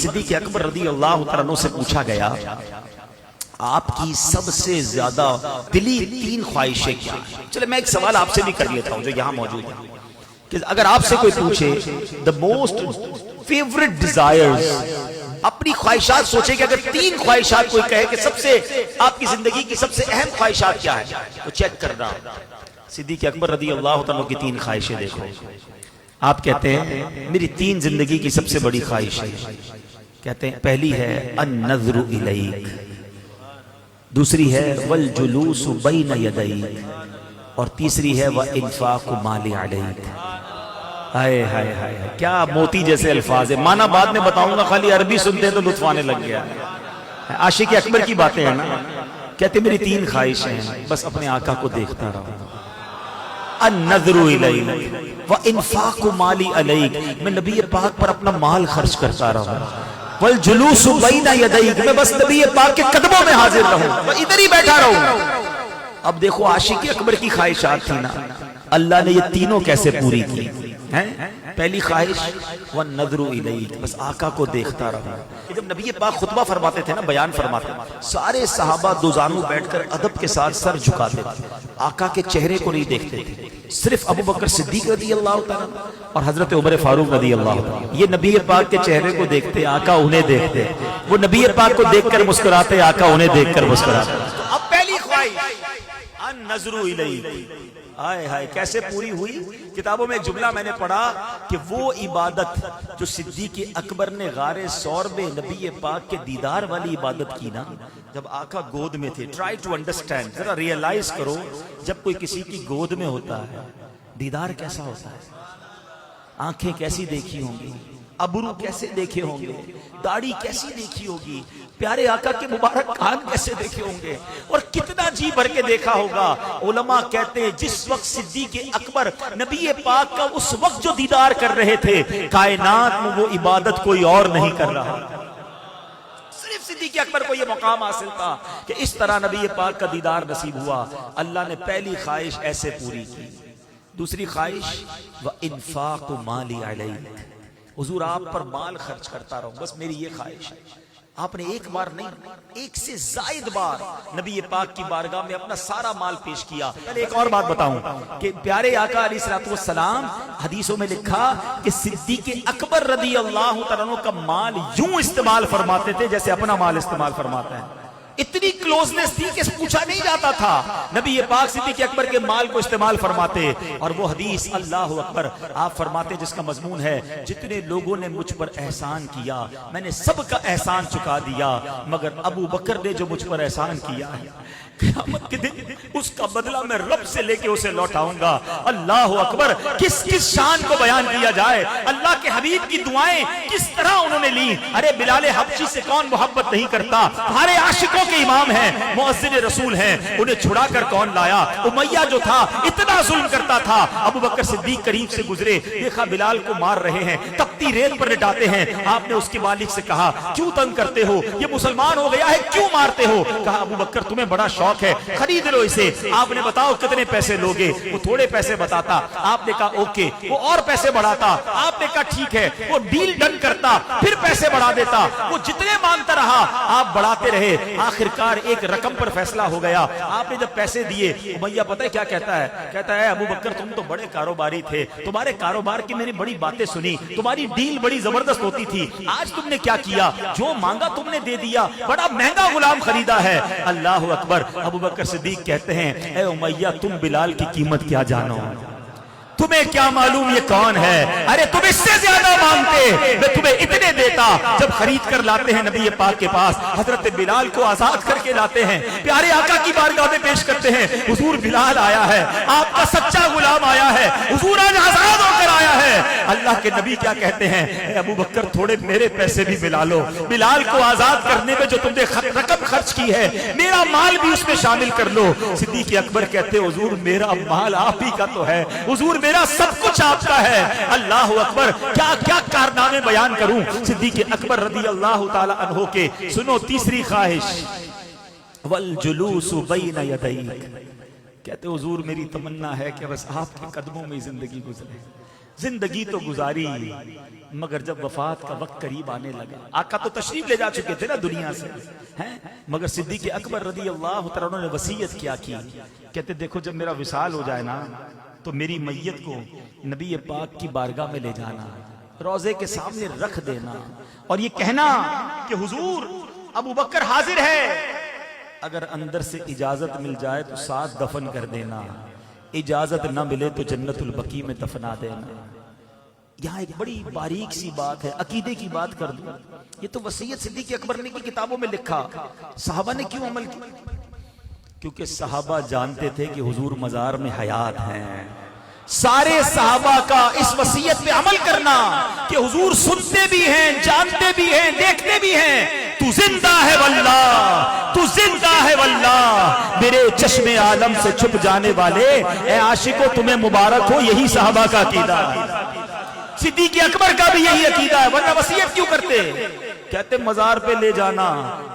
صدیق اکبر رضی اللہ تعالیٰ عنہ سے پوچھا گیا آپ کی سب سے زیادہ دلی 3 خواہشیں کیا ہیں؟ چلے میں ایک سوال آپ سے بھی کر لیتا ہوں جو یہاں موجود ہے کہ اگر آپ سے کوئی پوچھے the most favorite desires، اپنی خواہشات سوچے کہ اگر 3 خواہشات کوئی کہے کہ سب سے آپ کی زندگی کی سب سے اہم خواہشات کیا ہے تو چیک کرنا صدیق اکبر رضی اللہ تعالیٰ کی 3 خواہشیں دیکھو. آپ کہتے ہیں میری 3 زندگی کی سب سے بڑی خواہش ہے. کہتے ہیں پہلی ہے النظر الیک، دوسری ہے والجلوس بین یدیک، اور تیسری ہے وانفاق مال علیک. ہائے ہائے ہائے کیا موتی جیسے الفاظ ہیں. معنی بعد میں بتاؤں گا، خالی عربی سنتے ہیں تو لطف آنے لگ گیا. عاشق اکبر کی باتیں ہیں نا. کہتے میری 3 خواہشیں ہیں، بس اپنے آقا کو دیکھتا رہا. النظر الیک وانفاق مالی علیک، میں نبی پاک پر اپنا مال خرچ کرتا رہا. والجلوس بین یدیک، میں بس نبی پاک کے قدموں میں حاضر رہوں، میں ادھر ہی بیٹھا رہوں. اب دیکھو عاشق اکبر کی خواہشات تھی نا، اللہ نے یہ تینوں کیسے پوری کی ہیں. پہلی خواہش والنظر الیک، بس آقا کو دیکھتا رہا. جب نبی پاک خطبہ فرماتے تھے نا، بیان فرماتے، سارے صحابہ دوزانو بیٹھ کر ادب کے ساتھ سر جھکاتے تھے، آقا کے چہرے کو نہیں دیکھتے تھے. صرف ابو بکر صدیق رضی اللہ تعالیٰ اور حضرت عمر فاروق رضی اللہ تعالیٰ یہ نبی پاک کے چہرے کو دیکھتے، آقا انہیں دیکھتے. وہ نبی پاک کو دیکھ کر مسکراتے، آقا انہیں دیکھ کر مسکراتے. اب پہلی خواہش النظر الیک، آئے ہائے کیسے پوری ہوئی. کتابوں میں ایک جملہ میں نے پڑھا کہ وہ عبادت جو صدیق اکبر نے غار ثور میں نبی پاک کے دیدار والی عبادت کی نا، جب آقا گود میں تھے. ٹرائی ٹو انڈرسٹینڈ، ذرا ریئلائز کرو، جب کوئی کسی کی گود میں ہوتا ہے دیدار کیسا ہوتا ہے. آنکھیں کیسی دیکھی ہوں گی، ابرو کیسے دیکھے ہوں گے، داڑھی کیسی دیکھی ہوگی، پیارے آقا کے مبارک کان کیسے دیکھے ہوں گے، اور کتنا جی بھر کے دیکھا ہوگا. علماء کہتے ہیں جس وقت صدیق اکبر نبی پاک کا اس وقت جو دیدار کر رہے تھے، کائنات میں وہ عبادت کوئی اور نہیں کر رہا. صرف صدیق اکبر کو یہ مقام حاصل تھا کہ اس طرح نبی پاک کا دیدار نصیب ہوا. اللہ نے پہلی خواہش ایسے پوری کی. دوسری خواہش وانفاق مالی علیک، حضور آپ پر مال خرچ کرتا رہوں، بس میری یہ خواہش ہے. آپ نے ایک بار نہیں، ایک سے زائد بار نبی پاک کی بارگاہ میں اپنا سارا مال پیش کیا. پہلے ایک اور بات بتاؤں کہ پیارے آقا علیہ الصلوۃ والسلام حدیثوں میں لکھا کہ صدیق اکبر رضی اللہ تعالیٰ عنہ کا مال یوں استعمال فرماتے تھے جیسے اپنا مال استعمال فرماتے ہیں. اتنی کلوزنس تھی کہ پوچھا نہیں جاتا تھا. نبی پاک صدیق اکبر کے مال کو استعمال فرماتے. اور وہ حدیث اللہ اکبر آپ فرماتے جس کا مضمون ہے جتنے لوگوں نے مجھ پر احسان کیا میں نے سب کا احسان چکا دیا، مگر ابو بکر نے جو مجھ پر احسان کیا ہے قیامت کے دن اس کا بدلہ میں رب سے لے کے اسے لوٹاؤں گا. اللہ اکبر، کس کس شان کو بیان کیا جائے. اللہ کے حبیب کی دعائیں کس طرح انہوں نے لی. ارے بلال حبشی سے کون محبت نہیں کرتا، ہمارے عاشقوں کے امام ہیں، مؤذن رسول ہیں، انہیں چھڑا کر کون لایا. امیہ جو تھا اتنا ظلم کرتا تھا، ابو بکر صدیق قریب سے گزرے، دیکھا بلال کو مار رہے ہیں، تپتی ریت پر لٹاتے ہیں. آپ نے اس کے مالک سے کہا کیوں تنگ کرتے ہو، یہ مسلمان ہو گیا ہے کیوں مارتے ہو. کہا ابو بکر تمہیں بڑا شوق ہے، خرید لو اسے. آپ نے بتاؤ کتنے پیسے لوگے. وہ تھوڑے پیسے بتاتا، آپ نے کہا اوکے. وہ اور پیسے بڑھاتا، آپ نے کہا ٹھیک ہے. وہ ڈیل ڈن کرتا، پھر پیسے بڑھا دیتا. وہ جتنے مانگتا رہا آپ بڑھاتے رہے. آخرکار ایک رقم پر فیصلہ ہو گیا. آپ نے جب پیسے دیے، امیہ پتہ ہے کیا کہتا ہے؟ کہتا ہے ابو بکر تم تو بڑے کاروباری تھے، تمہارے کاروبار کی میں نے بڑی باتیں سنی، تمہاری ڈیل بڑی زبردست ہوتی تھی. آج تم نے کیا کیا؟ جو مانگا تم نے دے دیا، بڑا مہنگا غلام خریدا ہے. اللہ اکبر. ابو بکر صدیق کہتے ہیں اے امیہ تم بلال کی قیمت کیا جانو، تمہیں کیا معلوم یہ کون ہے. ارے تم اس سے زیادہ مانگتے، میں تمہیں اتنے دیتا. جب خرید کر لاتے ہیں نبی پاک کے پاس، حضرت بلال کو آزاد کر کے لاتے ہیں، پیارے آقا کی بارگاہ میں پیش کرتے ہیں. حضور بلال آیا ہے، آپ کا سچا غلام آیا ہے، حضور آج آزاد ہو کر آیا ہے. اللہ کے نبی کیا کہتے ہیں؟ اے ابو بکر تھوڑے میرے پیسے بھی ملا لو. بلال کو آزاد کرنے میں جو تم نے رقم خرچ کی ہے، میرا مال بھی اس میں شامل کر لو. صدیق اکبر کہتے حضور میرا مال آپ ہی کا تو ہے، حضور میرا سب کچھ آپ کا ہے. اللہ اکبر. کیا کیا کارنامے بیان کروں صدیق اکبر رضی اللہ تعالی عنہ کے. سنو تیسری خواہش والجلوس بین یدیک. کہتے حضور میری تمنا ہے کہ بس آپ کے قدموں میں زندگی گزرے. زندگی تو گزاری مگر جب وفات کا وقت قریب آنے لگا، آقا تو تشریف لے جا چکے تھے نا دنیا سے ہیں، مگر صدیق اکبر رضی اللہ تعالیٰ عنہ نے وصیت کیا کی، کہتے دیکھو جب میرا وصال ہو جائے نا تو میری میت کو نبی پاک کی بارگاہ میں لے جانا، روضے کے سامنے رکھ دینا اور یہ کہنا کہ حضور ابو بکر حاضر ہے، اگر اندر سے اجازت مل جائے تو ساتھ دفن کر دینا، اجازت نہ ملے تو جنت البقیع میں دفنا دینا۔ یہاں ایک بڑی باریک سی بات ہے، عقیدے کی بات کر دوں، یہ تو وصیت صدیق اکبر نے کی کتابوں میں لکھا، صحابہ نے کیوں عمل کیا؟ کیونکہ صحابہ جانتے تھے کہ حضور مزار میں حیات ہیں، سارے صحابہ کا اس وصیت پہ عمل کرنا کہ حضور سنتے بھی ہیں، جانتے بھی ہیں، دیکھتے بھی ہیں، تو زندہ ہے واللہ، تو زندہ ہے واللہ، میرے چشم عالم سے چھپ جانے والے اے عاشقو تمہیں مبارک ہو، یہی صحابہ کا عقیدہ ہے۔ صدیق اکبر کا بھی یہی عقیدہ ہے، ورنہ وصیت کیوں کرتے؟ کہتے مزار پہ لے جانا،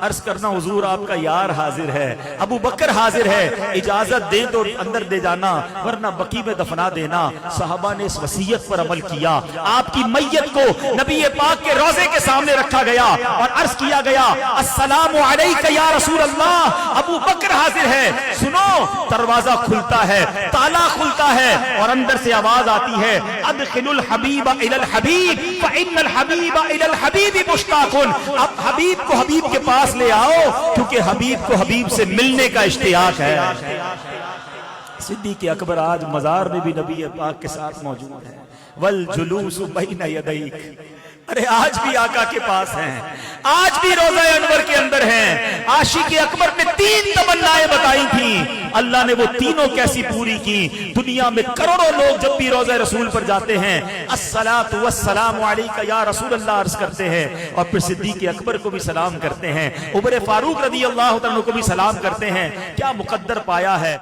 عرض کرنا حضور آپ کا یار حاضر ہے، ابو بکر حاضر ہے، اجازت دیں تو اندر دے جانا ورنہ بقیع میں دفنا دینا۔ صحابہ نے اس وصیت پر عمل کیا، آپ کی میت کو نبی پاک کے روضے کے سامنے رکھا گیا اور عرض کیا گیا السلام علیک یا رسول اللہ، ابو بکر حاضر ہے۔ سنو، دروازہ کھلتا ہے، تالا کھلتا ہے اور اندر سے آواز آتی ہے ادخلوا الحبیب الی الحبیب فإن الحبیب الی الحبیب مشتاق۔ اب حبیب کو حبیب کے پاس لے آؤ کیونکہ حبیب کو حبیب سے ملنے کا اشتیاق ہے۔ صدیق اکبر آج مزار میں بھی نبی پاک کے ساتھ موجود ہے، والجلوس بین یدیک، ارے آج بھی آقا کے پاس ہیں، آج بھی روضہ انور کے اندر ہیں۔ عاشق اکبر نے 3 تمنائیں بتائی تھیں، اللہ نے وہ تینوں کیسی پوری کی۔ دنیا میں کروڑوں لوگ جب بھی روضہ رسول پر جاتے ہیں الصلاۃ والسلام علیک یا رسول اللہ عرض کرتے ہیں اور پھر صدیق اکبر کو بھی سلام کرتے ہیں، عمر فاروق رضی اللہ عنہ کو بھی سلام کرتے ہیں۔ کیا مقدر پایا ہے۔